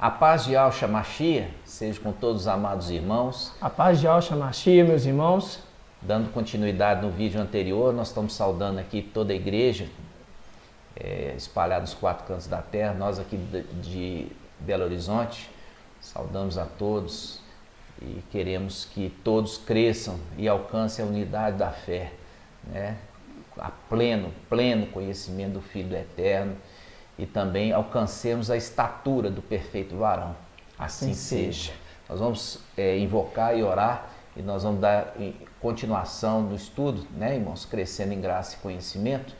A paz de Yahshua Mashiach seja com todos os amados irmãos. A paz de Yahshua Mashiach, meus irmãos. Dando continuidade no vídeo anterior, nós estamos saudando aqui toda a igreja espalhada nos 4 cantos da terra. Nós aqui de Belo Horizonte saudamos a todos e queremos que todos cresçam e alcancem a unidade da fé, né? A pleno conhecimento do Filho do Eterno, e também alcancemos a estatura do perfeito varão. Assim seja. Nós vamos invocar e orar, e nós vamos dar continuação no estudo, né, irmãos? Crescendo em graça e conhecimento,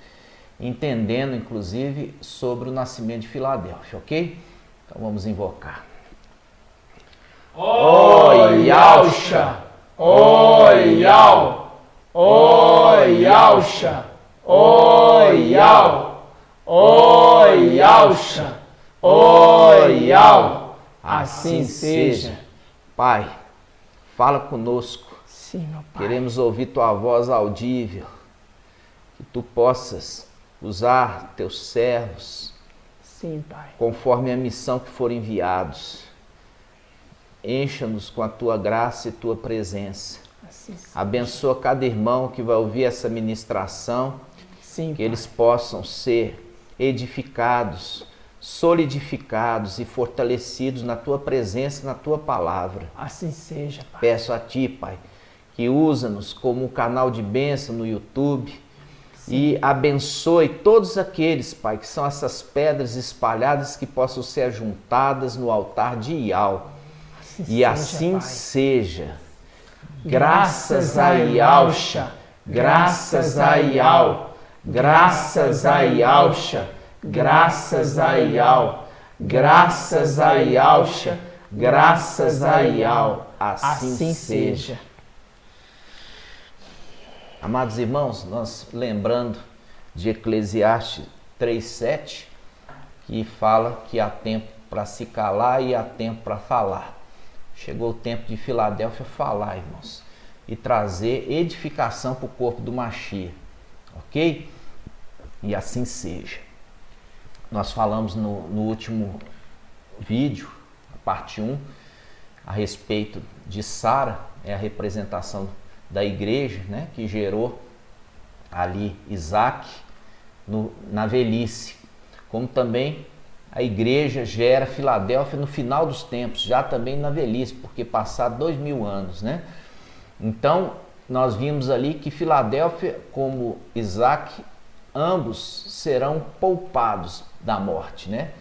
entendendo inclusive sobre o nascimento de Filadélfia, ok? Então vamos invocar. Ó Yahshua, ó Yahweh, ó Yahshua, ó Yahweh, ó Yahshua, ó Yahweh. Assim seja. Pai, fala conosco. Sim, meu Pai. Queremos ouvir tua voz audível, que tu possas usar teus servos. Sim, Pai. Conforme a missão que foram enviados. Encha-nos com a tua graça e tua presença. Assim seja. Abençoa cada irmão que vai ouvir essa ministração. Sim, Que Pai. eles possam ser edificados, solidificados e fortalecidos na tua presença, na tua palavra. Assim seja, Pai. Peço a ti, Pai, que usa-nos como um canal de bênção no YouTube. Sim. E abençoe todos aqueles, Pai, que são essas pedras espalhadas, que possam ser juntadas no altar de Yahweh. E assim Pai. seja. Graças a Yahshua, graças a Yahweh, graças a Yahshua, graças a Yahweh, graças a Yahshua, graças a Yahweh. Assim seja. Amados irmãos, nós lembrando de Eclesiastes 3:7, que fala que há tempo para se calar e há tempo para falar. Chegou o tempo de Filadélfia falar, irmãos, e trazer edificação para o corpo do Mashiach, ok? E assim seja. Nós falamos no último vídeo, a parte 1, a respeito de Sara, a representação da igreja, né, que gerou ali Isaac na velhice, como também a igreja gera Filadélfia no final dos tempos, já também na velhice, porque passaram 2000 anos, né? Então, nós vimos ali que Filadélfia, como Isaac, ambos serão poupados da morte, né?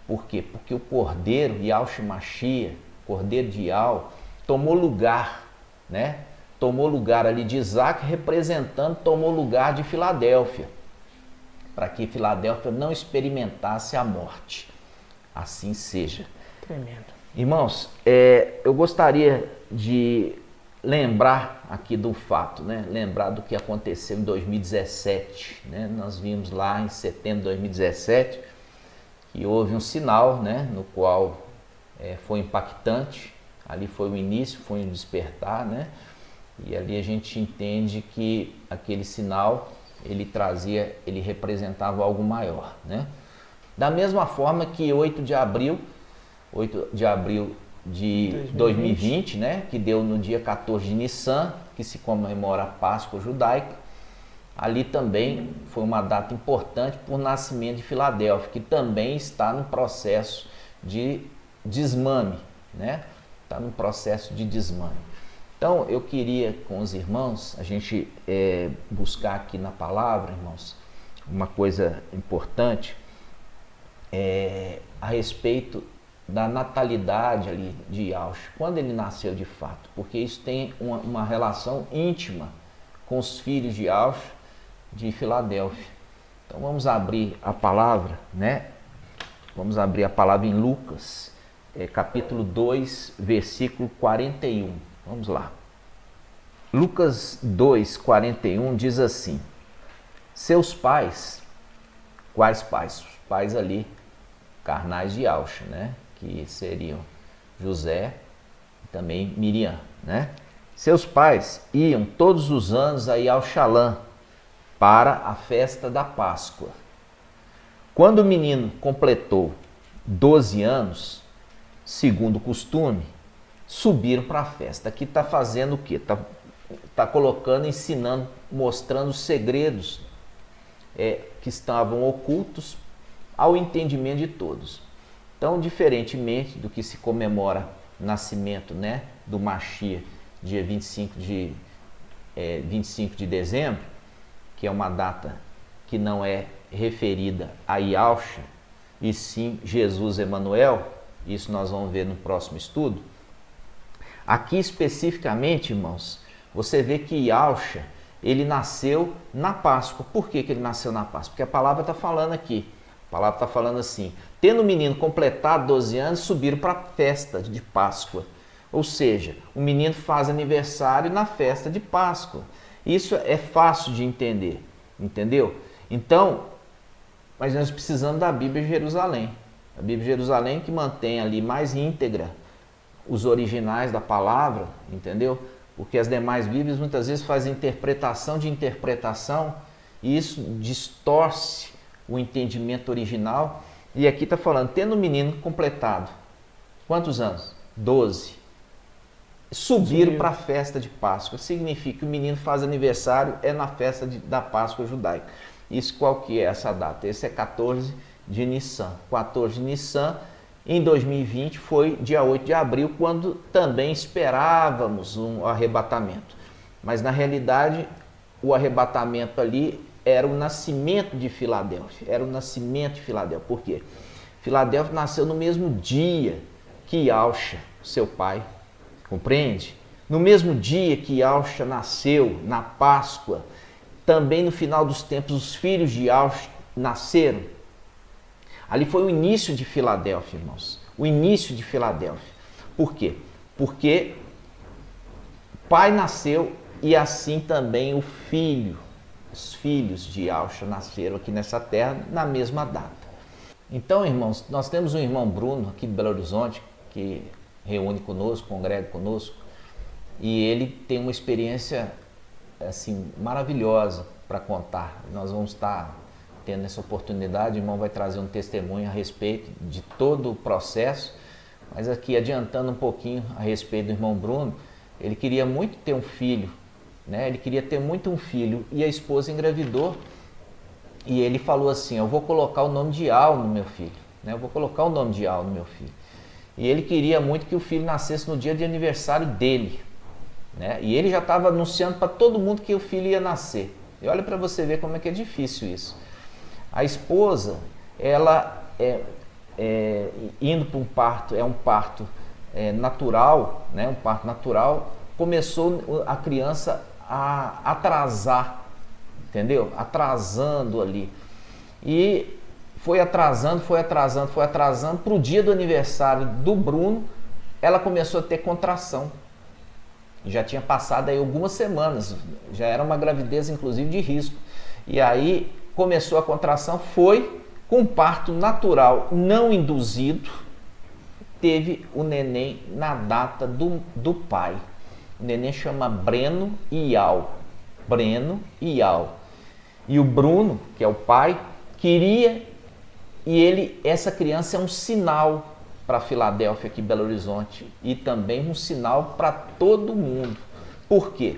Por quê? Porque o Cordeiro, Yahshua Mashiach, Cordeiro de Yahweh, tomou lugar, né? Tomou lugar ali de Isaac, representando, tomou lugar de Filadélfia, para que Filadélfia não experimentasse a morte. Assim seja. Tremendo. Irmãos, eu gostaria de lembrar aqui do fato, né? Lembrar do que aconteceu em 2017. Né? Nós vimos lá em setembro de 2017 que houve um sinal, né? No qual foi impactante. Ali foi o início, foi um despertar, né? E ali a gente entende que aquele sinal ele representava algo maior, né? Da mesma forma que 8 de abril de 2020, né, que deu no dia 14 de Nissan, que se comemora a Páscoa judaica, ali também foi uma data importante por nascimento de Filadélfia, que também está no processo de desmame, né? Está no processo de desmame. Então, eu queria com os irmãos, a gente buscar aqui na palavra, irmãos, uma coisa importante a respeito da natalidade ali de Yahshua, quando ele nasceu de fato, porque isso tem uma relação íntima com os filhos de Yahshua de Filadélfia. Então, vamos abrir a palavra, né? Vamos abrir a palavra em Lucas, capítulo 2, versículo 41. Vamos lá. Lucas 2, 41 diz assim: seus pais, quais pais? Os pais ali, carnais de Yahshua, né? Que seriam José e também Miriam, né? Seus pais iam todos os anos a Yahushalã para a festa da Páscoa. Quando o menino completou 12 anos, segundo o costume, subiram para a festa. Aqui está fazendo o quê? Está colocando, ensinando, mostrando os segredos que estavam ocultos ao entendimento de todos. Então, diferentemente do que se comemora o nascimento, né, do Mashiach, dia 25 de dezembro, que é uma data que não é referida a Yahshua, e sim Jesus Emanuel, isso nós vamos ver no próximo estudo. Aqui especificamente, irmãos, você vê que Yahshua, ele nasceu na Páscoa. Por que ele nasceu na Páscoa? Porque a palavra está falando aqui. A palavra está falando assim: tendo o menino completado 12 anos, subiram para a festa de Páscoa. Ou seja, o menino faz aniversário na festa de Páscoa. Isso é fácil de entender, entendeu? Então, mas nós precisamos da Bíblia de Jerusalém. A Bíblia de Jerusalém que mantém ali mais íntegra os originais da palavra, entendeu? Porque as demais Bíblias muitas vezes fazem interpretação de interpretação e isso distorce o entendimento original. E aqui está falando, tendo o menino completado, quantos anos? 12. Subiram para a festa de Páscoa. Significa que o menino faz aniversário na festa da Páscoa judaica. Isso qual que é essa data? Esse é 14 de Nissan. 14 de Nissan. Em 2020 foi dia 8 de abril, quando também esperávamos um arrebatamento. Mas na realidade o arrebatamento ali era o nascimento de Filadélfia. Era o nascimento de Filadélfia. Por quê? Filadélfia nasceu no mesmo dia que Yahshua, seu pai. Compreende? No mesmo dia que Yahshua nasceu, na Páscoa, também no final dos tempos os filhos de Yahshua nasceram. Ali foi o início de Filadélfia, irmãos. O início de Filadélfia. Por quê? Porque o pai nasceu e assim também o filho. Os filhos de Yahshua nasceram aqui nessa terra na mesma data. Então, irmãos, nós temos um irmão Bruno aqui de Belo Horizonte que reúne conosco, congrega conosco, e ele tem uma experiência assim maravilhosa para contar. Nós vamos estar tendo essa oportunidade, o irmão vai trazer um testemunho a respeito de todo o processo, mas aqui adiantando um pouquinho a respeito do irmão Bruno, ele queria muito ter um filho, né? Ele queria ter muito um filho, e a esposa engravidou, e ele falou assim, eu vou colocar o nome de Al no meu filho, né? Eu vou colocar o nome de Al no meu filho. E ele queria muito que o filho nascesse no dia de aniversário dele, né? E ele já estava anunciando para todo mundo que o filho ia nascer. E olha para você ver como é que é difícil isso. A esposa, ela indo para um parto, um parto natural, né? Um parto natural, começou a criança a atrasar, entendeu? Atrasando ali. E foi atrasando, para o dia do aniversário do Bruno, ela começou a ter contração. Já tinha passado aí algumas semanas, já era uma gravidez inclusive de risco. E aí começou a contração, foi com parto natural não induzido, teve o neném na data do pai. O neném chama Breno Ial. Breno Ial. E o Bruno, que é o pai, queria, e essa criança é um sinal para Filadélfia aqui em Belo Horizonte e também um sinal para todo mundo. Por quê?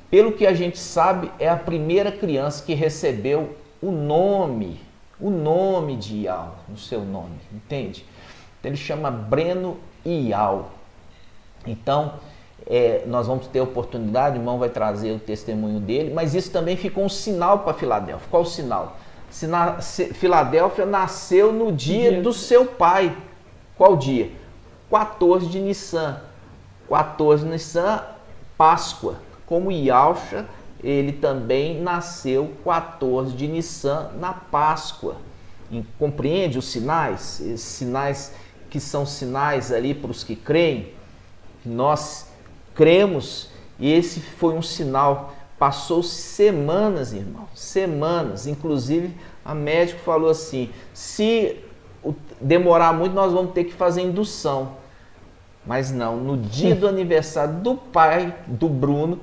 Pelo que a gente sabe, é a primeira criança que recebeu o nome de Ial no seu nome, entende? Então, ele chama Breno Ial. Então, nós vamos ter a oportunidade, o irmão vai trazer o testemunho dele, mas isso também ficou um sinal para Filadélfia. Qual o sinal? Filadélfia nasceu no dia do seu pai. Qual dia? 14 de Nissan. 14 de Nissan, Páscoa. Como Yahshua, ele também nasceu 14 de Nissan na Páscoa. Compreende os sinais? Esses sinais que são sinais ali para os que creem. Nós cremos e esse foi um sinal. Passou semanas, irmão, semanas. Inclusive, a médica falou assim, se demorar muito, nós vamos ter que fazer indução. Mas não, no dia do aniversário do pai do Bruno,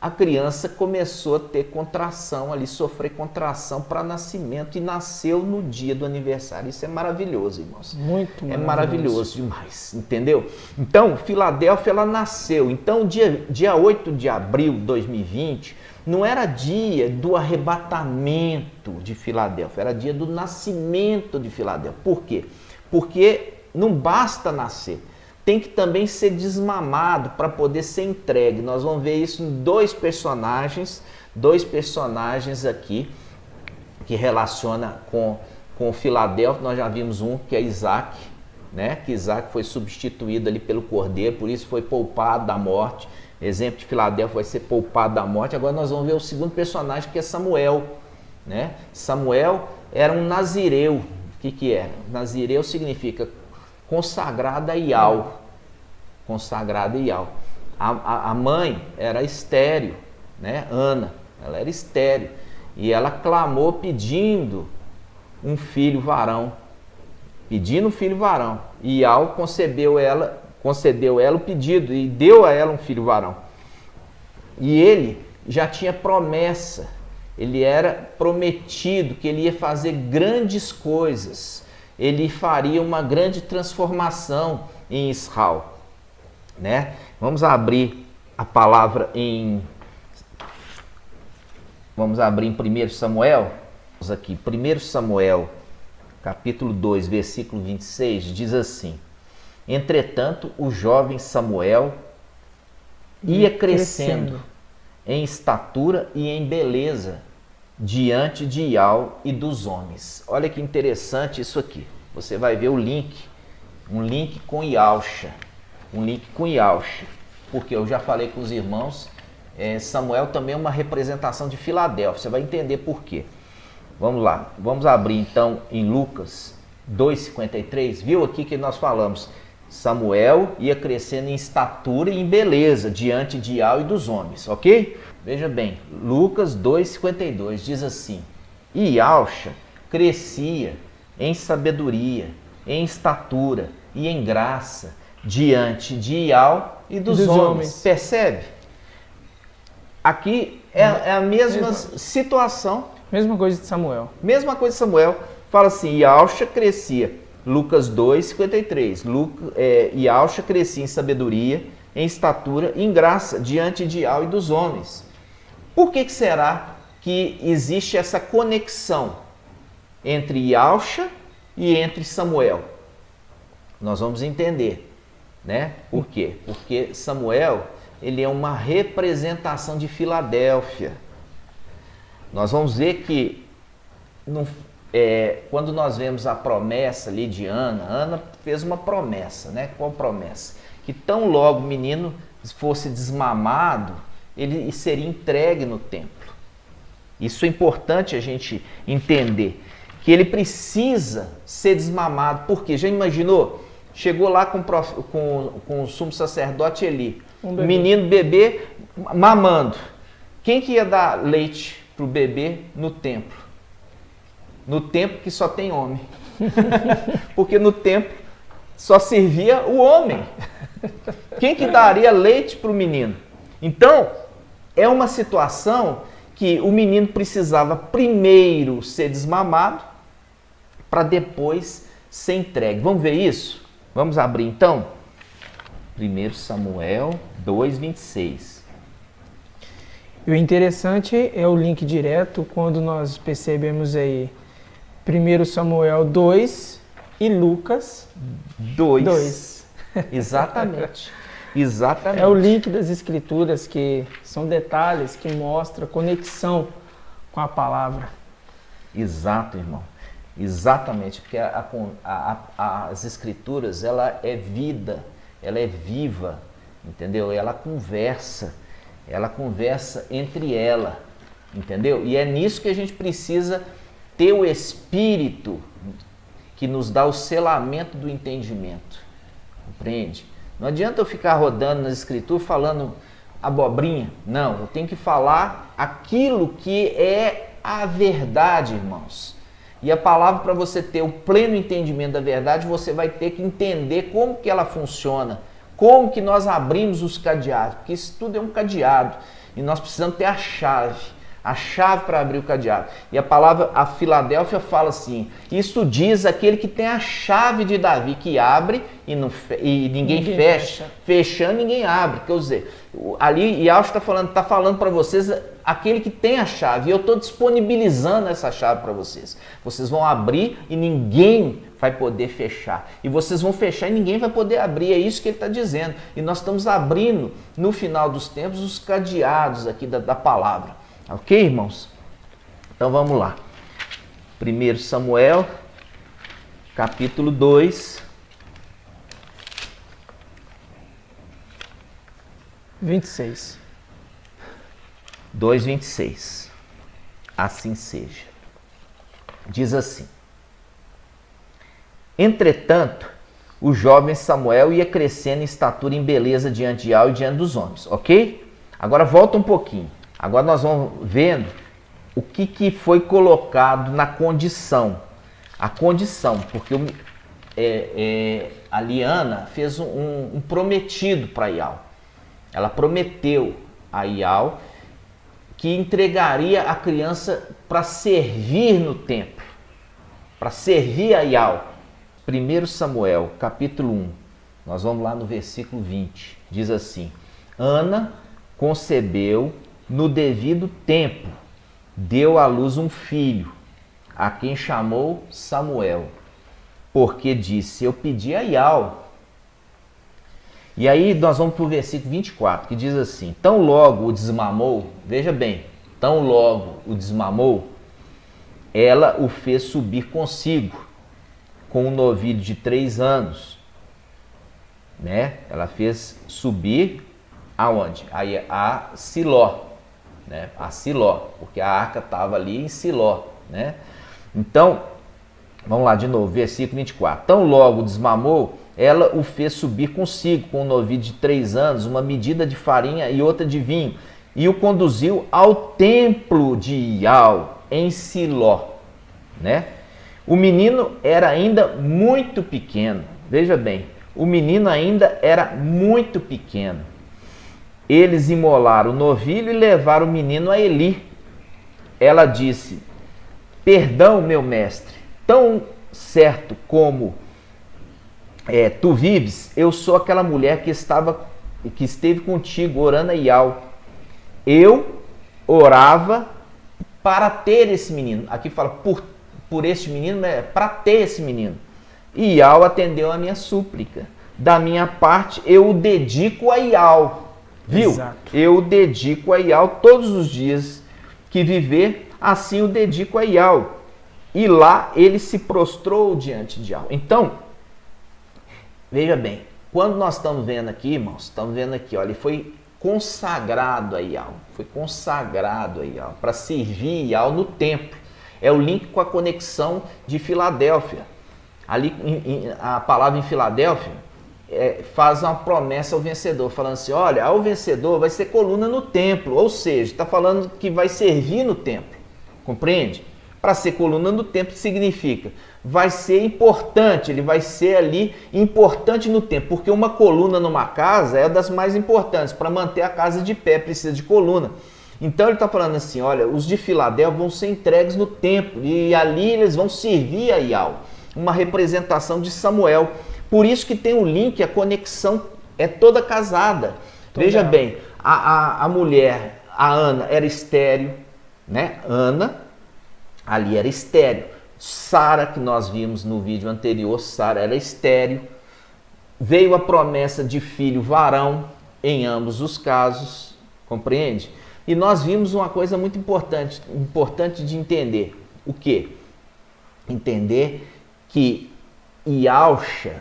a criança começou a ter contração ali, sofrer contração para nascimento e nasceu no dia do aniversário. Isso é maravilhoso, irmãos. Muito maravilhoso. É maravilhoso demais, entendeu? Então, Filadélfia, ela nasceu. Então, dia 8 de abril de 2020, não era dia do arrebatamento de Filadélfia, era dia do nascimento de Filadélfia. Por quê? Porque não basta nascer. Tem que também ser desmamado para poder ser entregue. Nós vamos ver isso em dois personagens aqui que relaciona com Filadélfia. Nós já vimos um que é Isaac, né? Que Isaac foi substituído ali pelo cordeiro, por isso foi poupado da morte. Exemplo de Filadélfia vai ser poupado da morte. Agora nós vamos ver o segundo personagem, que é Samuel, né? Samuel era um nazireu. O que era? Nazireu significa consagrada a Iau. Consagrada a Iau. A mãe era estéril, né? Ana, ela era estéril. E ela clamou pedindo um filho varão. Pedindo um filho varão. E Iau concedeu ela o pedido e deu a ela um filho varão. E ele já tinha promessa. Ele era prometido que ele ia fazer grandes coisas. Ele faria uma grande transformação em Israel, né? Vamos abrir a palavra Vamos abrir em 1 Samuel. Vamos aqui, 1 Samuel, capítulo 2, versículo 26, diz assim: Entretanto, o jovem Samuel ia crescendo em estatura e em beleza diante de Iau e dos homens. Olha que interessante isso aqui. Você vai ver um link com Iausha, porque eu já falei com os irmãos, Samuel também é uma representação de Filadélfia. Você vai entender por quê. Vamos lá, vamos abrir então em Lucas 2,53. Viu aqui que nós falamos? Samuel ia crescendo em estatura e em beleza diante de Iau e dos homens, ok? Veja bem, Lucas 2,52 diz assim: E Iausha crescia em sabedoria, em estatura e em graça diante de Iau e dos homens. Percebe? Aqui é a mesma situação. Mesma coisa de Samuel. Mesma coisa de Samuel. Fala assim, Iausha crescia. Lucas 2,53. Iausha crescia em sabedoria, em estatura e em graça diante de Iau e dos homens. Por que será que existe essa conexão entre Iausha e entre Samuel? Nós vamos entender, né? Por quê? Porque Samuel, ele é uma representação de Filadélfia. Nós vamos ver que quando nós vemos a promessa ali de Ana fez uma promessa, né? Qual promessa? Que tão logo o menino fosse desmamado, ele seria entregue no templo. Isso é importante a gente entender, que ele precisa ser desmamado. Porque já imaginou? Chegou lá com o sumo sacerdote Eli, menino bebê mamando. Quem que ia dar leite para o bebê no templo? No templo que só tem homem. Porque no templo só servia o homem. Quem que daria leite para o menino? Então, é uma situação que o menino precisava primeiro ser desmamado para depois ser entregue. Vamos ver isso? Vamos abrir então? 1 Samuel 2,26. E o interessante é o link direto quando nós percebemos aí 1 Samuel 2 e Lucas 2. Exatamente. Exatamente. É o link das escrituras, que são detalhes que mostram conexão com a palavra. Exato, irmão. Exatamente, porque as escrituras, ela é vida, ela é viva, entendeu? Ela conversa entre ela, entendeu? E é nisso que a gente precisa ter o Espírito que nos dá o selamento do entendimento, compreende? Não adianta eu ficar rodando nas escrituras falando abobrinha, não, eu tenho que falar aquilo que é a verdade, irmãos. E a palavra, para você ter o pleno entendimento da verdade, você vai ter que entender como que ela funciona, Como que nós abrimos os cadeados? Porque isso tudo é um cadeado e nós precisamos ter a chave para abrir o cadeado. E a palavra, a Filadélfia fala assim, isso diz aquele que tem a chave de Davi, que abre e ninguém fecha, fechando ninguém abre. Quer dizer, ali Yahshua está falando para vocês, aquele que tem a chave, e eu estou disponibilizando essa chave para vocês. Vocês vão abrir e ninguém vai poder fechar. E vocês vão fechar e ninguém vai poder abrir. É isso que ele está dizendo. E nós estamos abrindo, no final dos tempos, os cadeados aqui da palavra. Ok, irmãos? Então vamos lá. 1 Samuel, capítulo 2. 26. 2:26. Assim seja. Diz assim: entretanto, o jovem Samuel ia crescendo em estatura e em beleza diante de Yahweh e diante dos homens. Ok? Agora volta um pouquinho. Agora nós vamos vendo o que foi colocado na condição. A condição, porque a Liana fez um prometido para Yahweh. Ela prometeu a Yahweh que entregaria a criança para servir no templo. Para servir a Yahweh. 1 Samuel, capítulo 1. Nós vamos lá no versículo 20. Diz assim: Ana concebeu no devido tempo, deu à luz um filho, a quem chamou Samuel, porque disse, eu pedi a Yahweh. E aí nós vamos para o versículo 24, que diz assim, tão logo o desmamou, veja bem, tão logo o desmamou, ela o fez subir consigo, com um novilho de 3 anos, né? Ela fez subir aonde? Aí a Siló, né? A Siló, porque a arca estava ali em Siló, né? Então, vamos lá de novo, versículo 24. Tão logo desmamou, ela o fez subir consigo, com um novilho de 3 anos, uma medida de farinha e outra de vinho, e o conduziu ao templo de Yahweh, em Siló, né? O menino era ainda muito pequeno, veja bem, o menino ainda era muito pequeno. Eles imolaram o novilho e levaram o menino a Eli. Ela disse, perdão, meu mestre, tão certo como tu vives, eu sou aquela mulher que esteve contigo orando a Yahweh. Eu orava para ter esse menino. Aqui fala por este menino, para ter esse menino. E Yahweh atendeu a minha súplica. Da minha parte, eu o dedico a Yahweh. Viu? Exato. Eu o dedico a Yahweh todos os dias que viver, assim o dedico a Yahweh. E lá ele se prostrou diante de Yahweh. Então, veja bem, quando nós estamos vendo aqui, irmãos, estamos vendo aqui, olha, ele foi consagrado a Yahweh. Foi consagrado a Yahweh para servir Yahweh no templo. É o link com a conexão de Filadélfia. Ali, a palavra em Filadélfia faz uma promessa ao vencedor, falando assim, olha, ao vencedor vai ser coluna no templo, ou seja, está falando que vai servir no templo, compreende? Para ser coluna no templo significa, vai ser importante, ele vai ser ali importante no templo, porque uma coluna numa casa é das mais importantes, para manter a casa de pé precisa de coluna. Então ele está falando assim, olha, os de Filadélfia vão ser entregues no templo, e ali eles vão servir a Yahweh, uma representação de Samuel. Por isso que tem um link, a conexão é toda casada. Veja bem, a mulher, a Ana, era estéril, né? Ana, ali era estéril. Sara, que nós vimos no vídeo anterior, Sara era estéril. Veio a promessa de filho varão em ambos os casos, compreende? E nós vimos uma coisa muito importante de entender. O quê? Entender que Yahshua,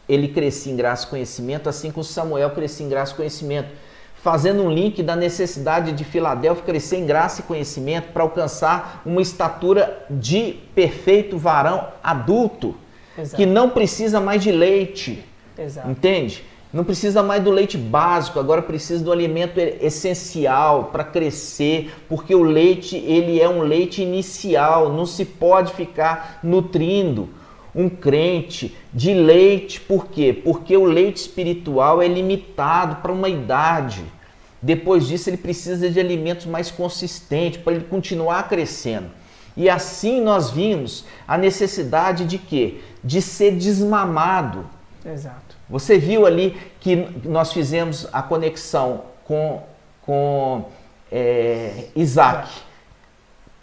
ele crescia em graça e conhecimento, assim como Samuel crescia em graça e conhecimento, fazendo um link da necessidade de Filadélfia crescer em graça e conhecimento para alcançar uma estatura de perfeito varão adulto, exato, que não precisa mais de leite, exato, entende? Não precisa mais do leite básico, agora precisa do alimento essencial para crescer, porque o leite, ele é um leite inicial, não se pode ficar nutrindo um crente de leite. Por quê? Porque o leite espiritual é limitado para uma idade. Depois disso ele precisa de alimentos mais consistentes para ele continuar crescendo. E assim nós vimos a necessidade de quê? De ser desmamado. Exato. Você viu ali que nós fizemos a conexão com Isaac,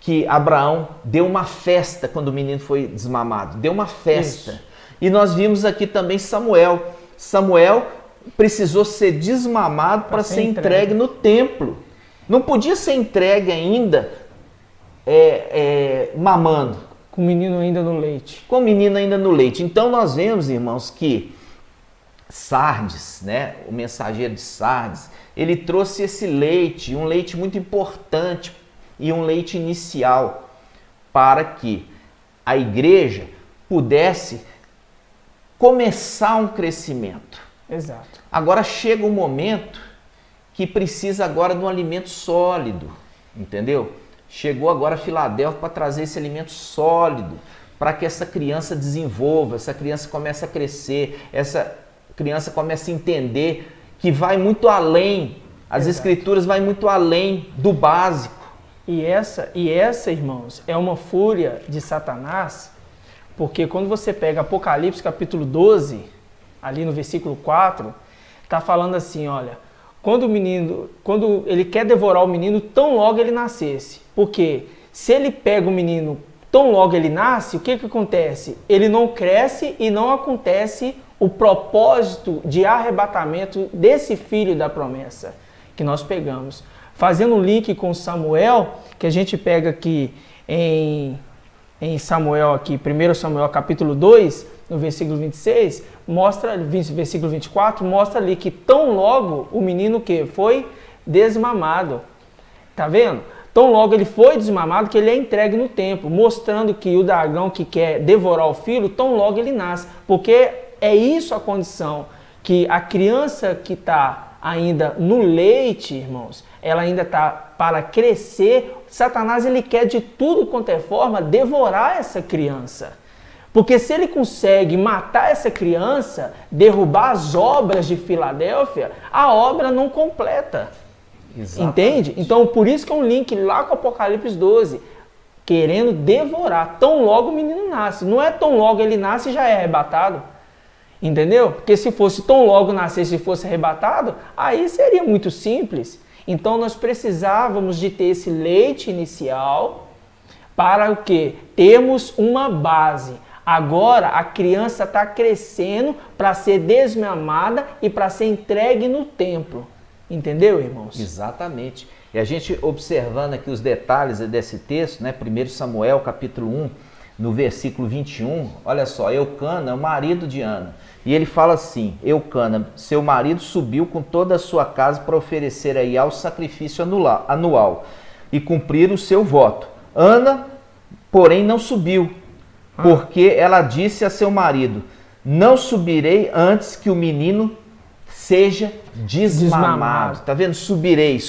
que Abraão deu uma festa quando o menino foi desmamado, deu uma festa. Isso. E nós vimos aqui também Samuel. Samuel precisou ser desmamado para ser entregue no templo. Não podia ser entregue ainda mamando. Com o menino ainda no leite. Com o menino ainda no leite. Então nós vemos, irmãos, que Sardes, né, o mensageiro de Sardes, ele trouxe esse leite, um leite muito importante e um leite inicial para que a igreja pudesse começar um crescimento. Exato. Agora chega um momento que precisa agora de um alimento sólido, entendeu? Chegou agora Filadélfia para trazer esse alimento sólido, para que essa criança desenvolva, essa criança comece a crescer, essa criança comece a entender que vai muito além, as escrituras vai muito além do básico. E essa, irmãos, é uma fúria de Satanás, porque quando você pega Apocalipse capítulo 12, ali no versículo 4, está falando assim, olha, quando ele quer devorar o menino, tão logo ele nascesse. Porque se ele pega o menino, tão logo ele nasce, o que acontece? Ele não cresce e não acontece o propósito de arrebatamento desse filho da promessa que nós pegamos. Fazendo um link com Samuel, que a gente pega aqui em Samuel, aqui, 1 Samuel capítulo 2, no versículo 26, versículo 24, mostra ali que tão logo o menino que foi desmamado. Tá vendo? Tão logo ele foi desmamado que ele é entregue no templo, mostrando que o dragão que quer devorar o filho, tão logo ele nasce. Porque é isso a condição, que a criança que está ainda no leite, irmãos, ela ainda está para crescer. Satanás, ele quer de tudo quanto é forma devorar essa criança. Porque se ele consegue matar essa criança, derrubar as obras de Filadélfia, a obra não completa. Exatamente. Entende? Então, por isso que é um link lá com Apocalipse 12, querendo devorar. Tão logo o menino nasce. Não é tão logo ele nasce e já é arrebatado. Entendeu? Porque se fosse tão logo nascesse e fosse arrebatado, aí seria muito simples. Então, nós precisávamos de ter esse leite inicial para o quê? Termos uma base. Agora, a criança está crescendo para ser desmamada e para ser entregue no templo. Entendeu, irmãos? Exatamente. E a gente observando aqui os detalhes desse texto, né? 1 Samuel, capítulo 1, no versículo 21, olha só, Eucana é o marido de Ana. E ele fala assim, Eucana, seu marido subiu com toda a sua casa para oferecer aí ao sacrifício anual e cumprir o seu voto. Ana, porém, não subiu, porque ela disse a seu marido, não subirei antes que o menino seja desmamado. Tá vendo? Subirei.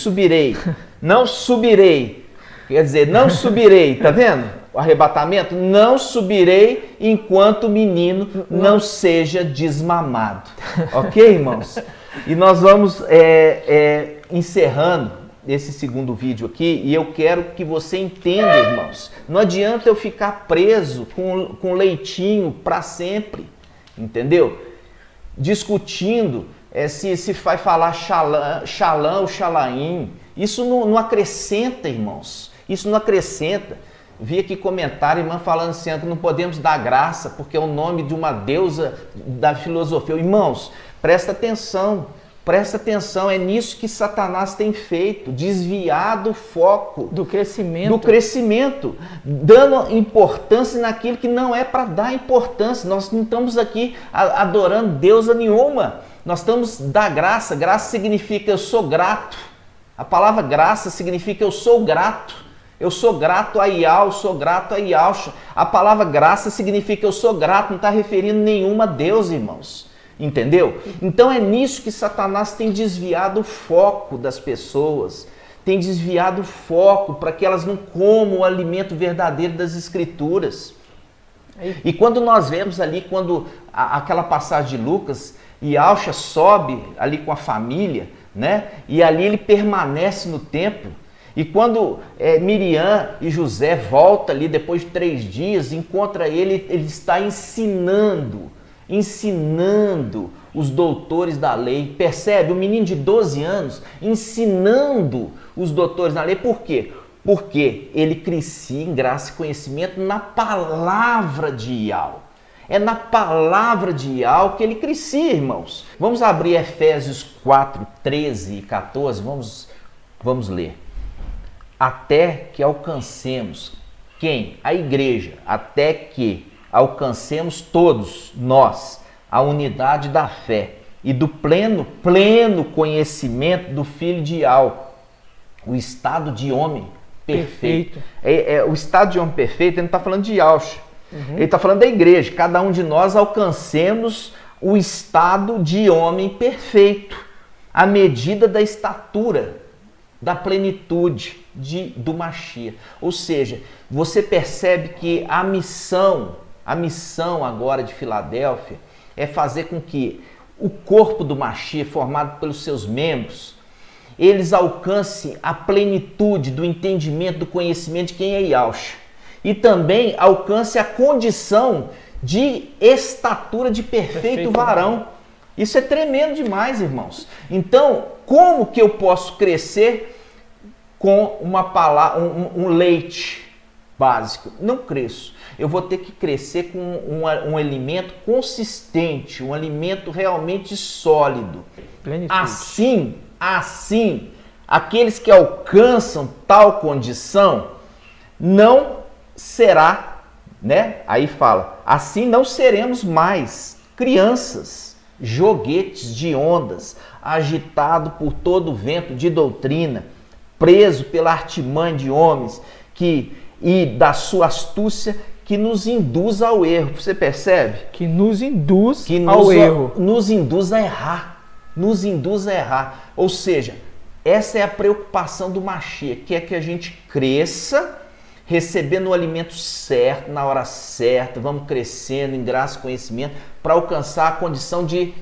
Não subirei. Quer dizer, não subirei. Tá vendo? O arrebatamento. Não subirei enquanto o menino não seja desmamado. Ok, irmãos? E nós vamos encerrando esse segundo vídeo aqui. E eu quero que você entenda, irmãos. Não adianta eu ficar preso com leitinho para sempre. Entendeu? Discutindo se vai falar xalã ou xalaim. Isso não acrescenta, irmãos. Isso não acrescenta. Vi aqui comentário, irmã falando assim, que não podemos dar graça, porque é o nome de uma deusa da filosofia. Irmãos, presta atenção, é nisso que Satanás tem feito, desviado o foco do crescimento, dando importância naquilo que não é para dar importância. Nós não estamos aqui adorando deusa nenhuma, nós estamos da graça. Graça significa eu sou grato, a palavra graça significa eu sou grato. Eu sou grato a Iau, sou grato a Iauxa. A palavra graça significa eu sou grato, não está referindo nenhuma a Deus, irmãos. Entendeu? Então é nisso que Satanás tem desviado o foco das pessoas. Tem desviado o foco para que elas não comam o alimento verdadeiro das Escrituras. E quando nós vemos ali, quando aquela passagem de Lucas, Yahshua sobe ali com a família, né? E ali ele permanece no templo. E quando Miriam e José voltam ali depois de 3 dias, encontra ele está ensinando os doutores da lei. Percebe? Um menino de 12 anos ensinando os doutores da lei. Por quê? Porque ele crescia em graça e conhecimento na palavra de Yahweh. É na palavra de Yahweh que ele crescia, irmãos. Vamos abrir Efésios 4, 13 e 14. Vamos ler. Até que alcancemos. Quem? A igreja. Até que alcancemos todos nós a unidade da fé e do pleno conhecimento do Filho de Yahweh, o estado de homem perfeito. O estado de homem perfeito, ele não está falando de Yahshua, ele está falando da igreja. Cada um de nós alcancemos o estado de homem perfeito, à medida da estatura, da plenitude do Mashiach. Ou seja, você percebe que a missão agora de Filadélfia é fazer com que o corpo do Mashiach, formado pelos seus membros, eles alcancem a plenitude do entendimento, do conhecimento de quem é Yahshua. E também alcance a condição de estatura de perfeito varão. Isso é tremendo demais, irmãos. Então, como que eu posso crescer com um leite básico? Não cresço. Eu vou ter que crescer com um alimento consistente, um alimento realmente sólido. Plenitude. Assim, aqueles que alcançam tal condição não será, né? Aí fala, assim não seremos mais crianças, joguetes de ondas, agitado por todo o vento de doutrina, preso pela artimanha de homens e da sua astúcia que nos induz ao erro. Você percebe? Que nos induz ao erro. Nos induz a errar. Nos induz a errar. Ou seja, essa é a preocupação do Mashiach, que é que a gente cresça, recebendo o alimento certo, na hora certa, vamos crescendo em graça e conhecimento, para alcançar a condição de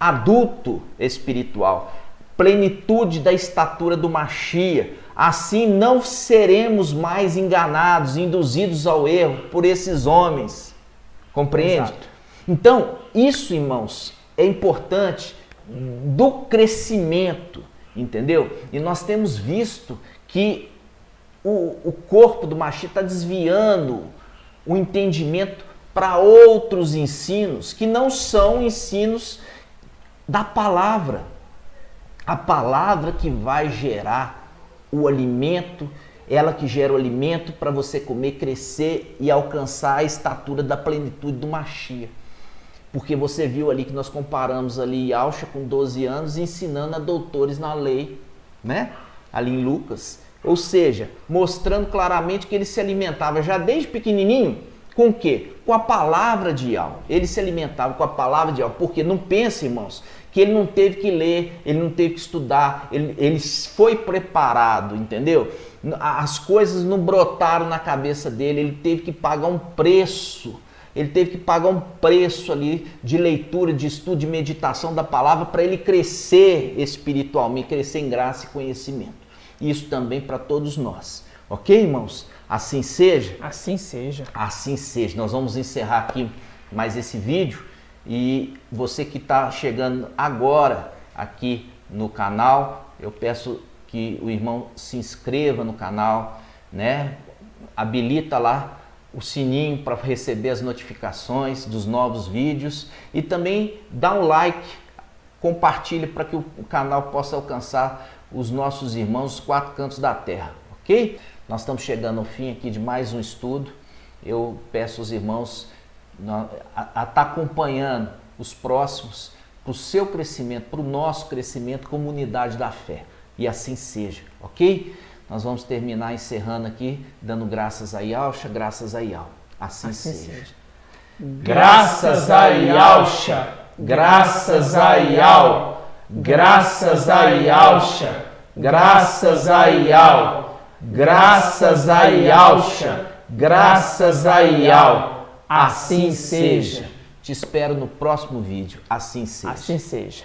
adulto espiritual, plenitude da estatura do Mashiach. Assim não seremos mais enganados, induzidos ao erro por esses homens. Compreende? Exato. Então, isso, irmãos, é importante do crescimento, entendeu? E nós temos visto que o corpo do Mashiach está desviando o entendimento para outros ensinos que não são ensinos da palavra. A palavra que vai gerar o alimento, ela que gera o alimento para você comer, crescer e alcançar a estatura da plenitude do Mashiach. Porque você viu ali que nós comparamos ali Yahshua com 12 anos ensinando a doutores na lei, né? Ali em Lucas. Ou seja, mostrando claramente que ele se alimentava já desde pequenininho com o quê? Com a palavra de Yahweh. Ele se alimentava com a palavra de Yahweh. Porque não pense, irmãos, que ele não teve que ler, ele não teve que estudar, ele foi preparado, entendeu? As coisas não brotaram na cabeça dele, ele teve que pagar um preço. Ele teve que pagar um preço ali de leitura, de estudo, de meditação da palavra para ele crescer espiritualmente, crescer em graça e conhecimento. Isso também para todos nós. Ok, irmãos? Assim seja? Assim seja. Assim seja. Nós vamos encerrar aqui mais esse vídeo e você que está chegando agora aqui no canal, eu peço que o irmão se inscreva no canal, né? Habilita lá o sininho para receber as notificações dos novos vídeos e também dá um like, compartilhe para que o canal possa alcançar os nossos irmãos dos 4 cantos da terra, ok? Nós estamos chegando ao fim aqui de mais um estudo. Eu peço aos irmãos a estar acompanhando os próximos para o seu crescimento, para o nosso crescimento, comunidade da fé. E assim seja, ok? Nós vamos terminar encerrando aqui, dando graças a Yahshua, graças a Yahweh. Assim seja. Graças a Yahshua, graças a Yahweh, graças a Yahshua, graças a Yahweh, graças a Yahshua, graças a Yahweh. Assim seja. Te espero no próximo vídeo. Assim seja. Assim seja.